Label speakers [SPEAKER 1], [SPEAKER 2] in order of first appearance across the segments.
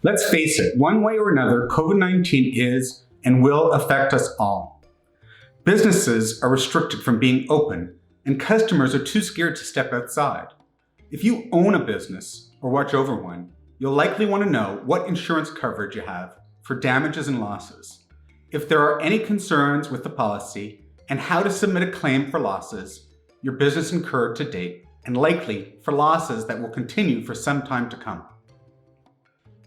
[SPEAKER 1] Let's face it, one way or another, COVID-19 is and will affect us all. Businesses are restricted from being open, and customers are too scared to step outside. If you own a business or watch over one, you'll likely want to know what insurance coverage you have for damages and losses, if there are any concerns with the policy, and how to submit a claim for losses your business incurred to date, and likely for losses that will continue for some time to come.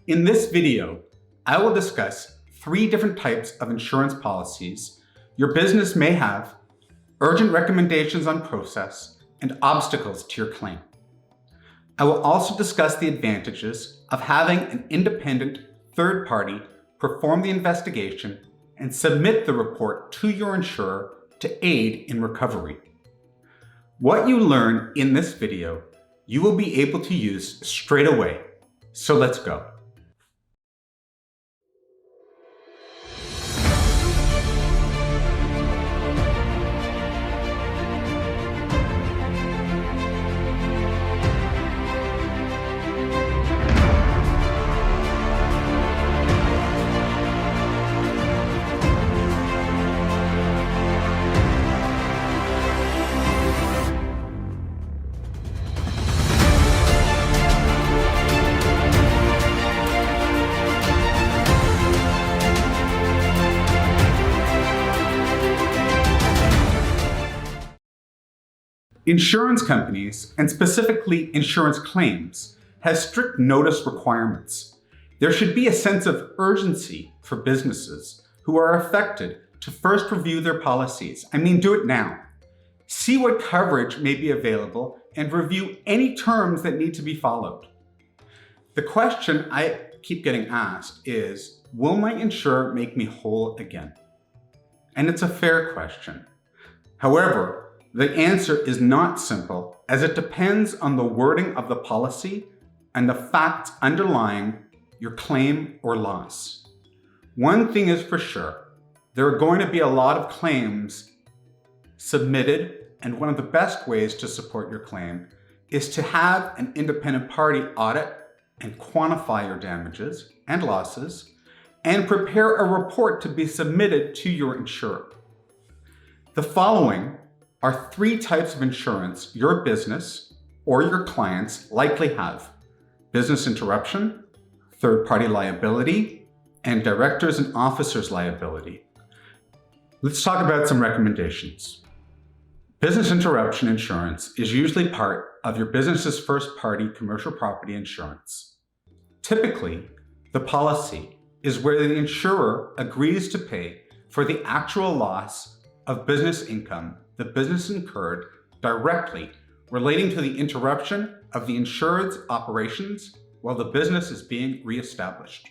[SPEAKER 1] In this video, I will discuss 3 different types of insurance policies your business may have, urgent recommendations on process, and obstacles to your claim. I will also discuss the advantages of having an independent third party perform the investigation and submit the report to your insurer to aid in recovery. What you learn in this video, you will be able to use straight away. So let's go. Insurance companies, and specifically insurance claims, have strict notice requirements. There should be a sense of urgency for businesses who are affected to first review their policies. Do it now. See what coverage may be available and review any terms that need to be followed. The question I keep getting asked is, will my insurer make me whole again? And it's a fair question. However, the answer is not simple, as it depends on the wording of the policy and the facts underlying your claim or loss. One thing is for sure, there are going to be a lot of claims submitted, and one of the best ways to support your claim is to have an independent party audit and quantify your damages and losses, and prepare a report to be submitted to your insurer. The following are 3 types of insurance your business or your clients likely have: business interruption, third-party liability, and directors and officers liability. Let's talk about some recommendations. Business interruption insurance is usually part of your business's first-party commercial property insurance. Typically, the policy is where the insurer agrees to pay for the actual loss of business income the business incurred directly relating to the interruption of the insured's operations while the business is being reestablished.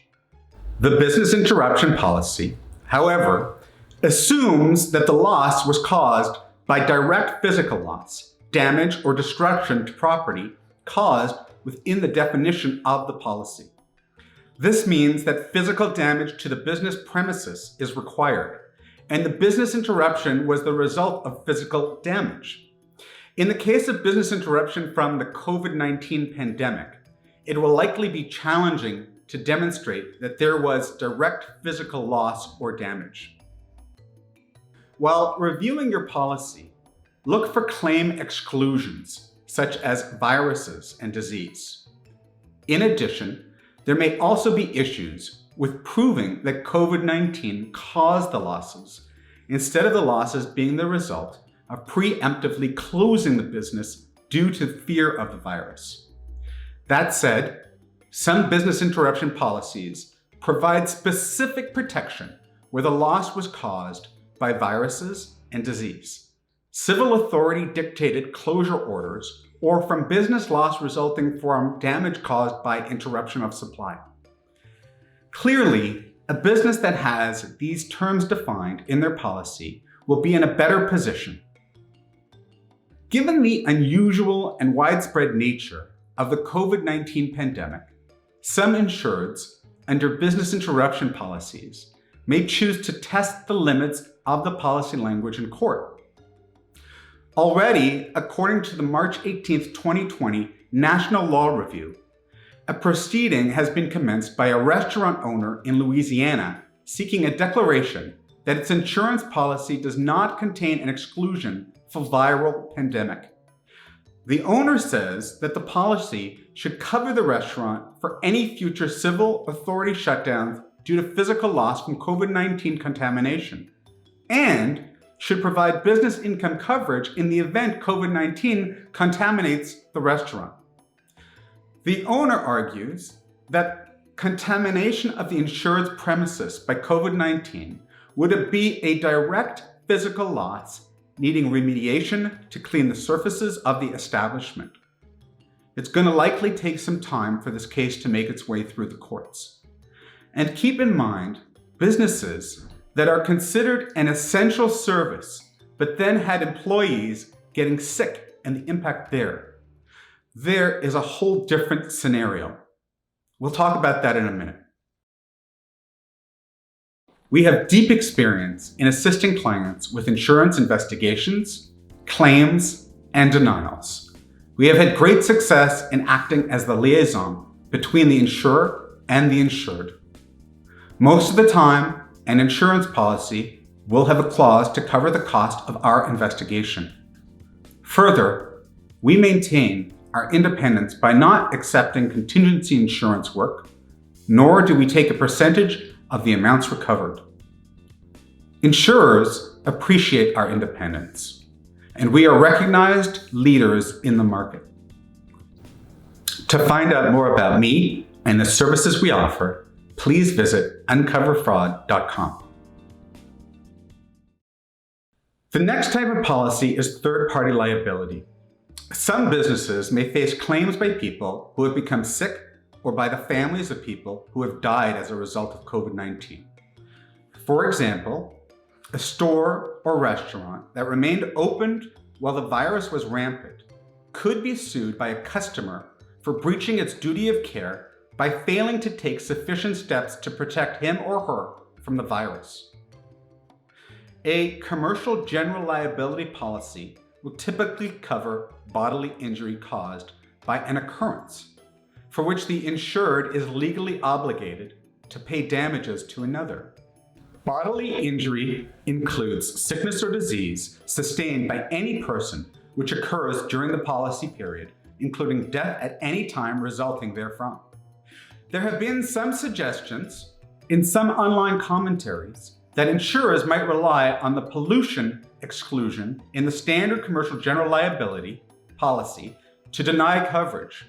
[SPEAKER 1] The business interruption policy, however, assumes that the loss was caused by direct physical loss, damage, or destruction to property caused within the definition of the policy. This means that physical damage to the business premises is required, and the business interruption was the result of physical damage. In the case of business interruption from the COVID-19 pandemic, it will likely be challenging to demonstrate that there was direct physical loss or damage. While reviewing your policy, look for claim exclusions, such as viruses and disease. In addition, there may also be issues with proving that COVID-19 caused the losses, instead of the losses being the result of preemptively closing the business due to fear of the virus. That said, some business interruption policies provide specific protection where the loss was caused by viruses and disease, civil authority dictated closure orders, or from business loss resulting from damage caused by interruption of supply. Clearly, a business that has these terms defined in their policy will be in a better position. Given the unusual and widespread nature of the COVID-19 pandemic, some insureds under business interruption policies may choose to test the limits of the policy language in court. Already, according to the March 18, 2020 National Law Review, A proceeding has been commenced by a restaurant owner in Louisiana seeking a declaration that its insurance policy does not contain an exclusion for viral pandemic. The owner says that the policy should cover the restaurant for any future civil authority shutdowns due to physical loss from COVID-19 contamination, and should provide business income coverage in the event COVID-19 contaminates the restaurant. The owner argues that contamination of the insured's premises by COVID-19 would be a direct physical loss needing remediation to clean the surfaces of the establishment. It's going to likely take some time for this case to make its way through the courts. And keep in mind, businesses that are considered an essential service, but then had employees getting sick and the impact there is a whole different scenario. We'll talk about that in a minute. We have deep experience in assisting clients with insurance investigations, claims, and denials. We have had great success in acting as the liaison between the insurer and the insured. Most of the time, an insurance policy will have a clause to cover the cost of our investigation. Further, we maintain our independence by not accepting contingency insurance work, nor do we take a percentage of the amounts recovered. Insurers appreciate our independence, and we are recognized leaders in the market. To find out more about me and the services we offer, please visit uncoverfraud.com. The next type of policy is third-party liability. Some businesses may face claims by people who have become sick or by the families of people who have died as a result of COVID-19. For example, a store or restaurant that remained open while the virus was rampant could be sued by a customer for breaching its duty of care by failing to take sufficient steps to protect him or her from the virus. A commercial general liability policy will typically cover bodily injury caused by an occurrence for which the insured is legally obligated to pay damages to another. Bodily injury includes sickness or disease sustained by any person which occurs during the policy period, including death at any time resulting therefrom. There have been some suggestions in some online commentaries that insurers might rely on the pollution exclusion in the standard commercial general liability policy to deny coverage.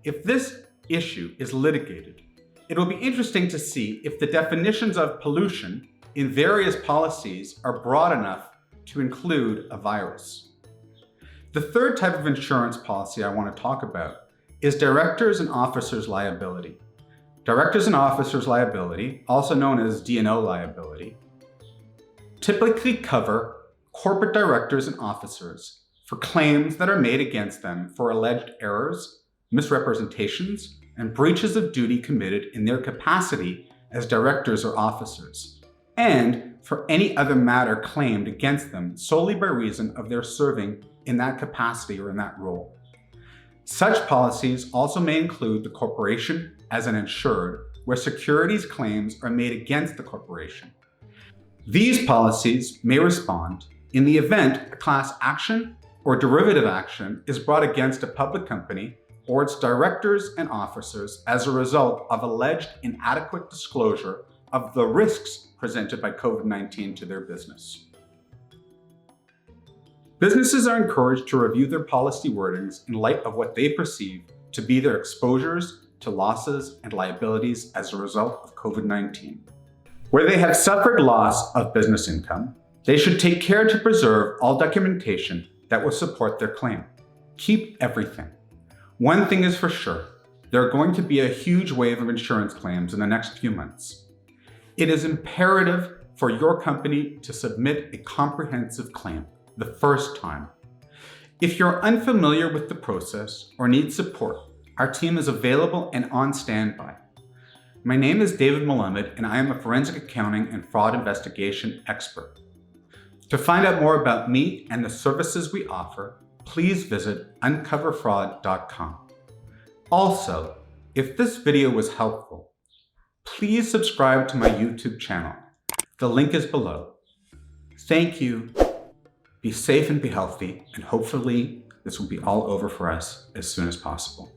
[SPEAKER 1] If this issue is litigated, it will be interesting to see if the definitions of pollution in various policies are broad enough to include a virus. The third type of insurance policy I want to talk about is directors and officers liability. Directors and officers liability, also known as D&O liability, typically cover corporate directors and officers for claims that are made against them for alleged errors, misrepresentations, and breaches of duty committed in their capacity as directors or officers, and for any other matter claimed against them solely by reason of their serving in that capacity or in that role. Such policies also may include the corporation as an insured, where securities claims are made against the corporation. These policies may respond in the event a class action or derivative action is brought against a public company or its directors and officers as a result of alleged inadequate disclosure of the risks presented by COVID-19 to their business. Businesses are encouraged to review their policy wordings in light of what they perceive to be their exposures to losses and liabilities as a result of COVID-19. Where they have suffered loss of business income, they should take care to preserve all documentation that will support their claim. Keep everything. One thing is for sure, there are going to be a huge wave of insurance claims in the next few months. It is imperative for your company to submit a comprehensive claim the first time. If you're unfamiliar with the process or need support, our team is available and on standby. My name is David Melamed, and I am a forensic accounting and fraud investigation expert. To find out more about me and the services we offer, please visit uncoverfraud.com. Also, If this video was helpful, please subscribe to my YouTube channel. The link is below. Thank you. Be safe and be healthy, and hopefully this will be all over for us as soon as possible.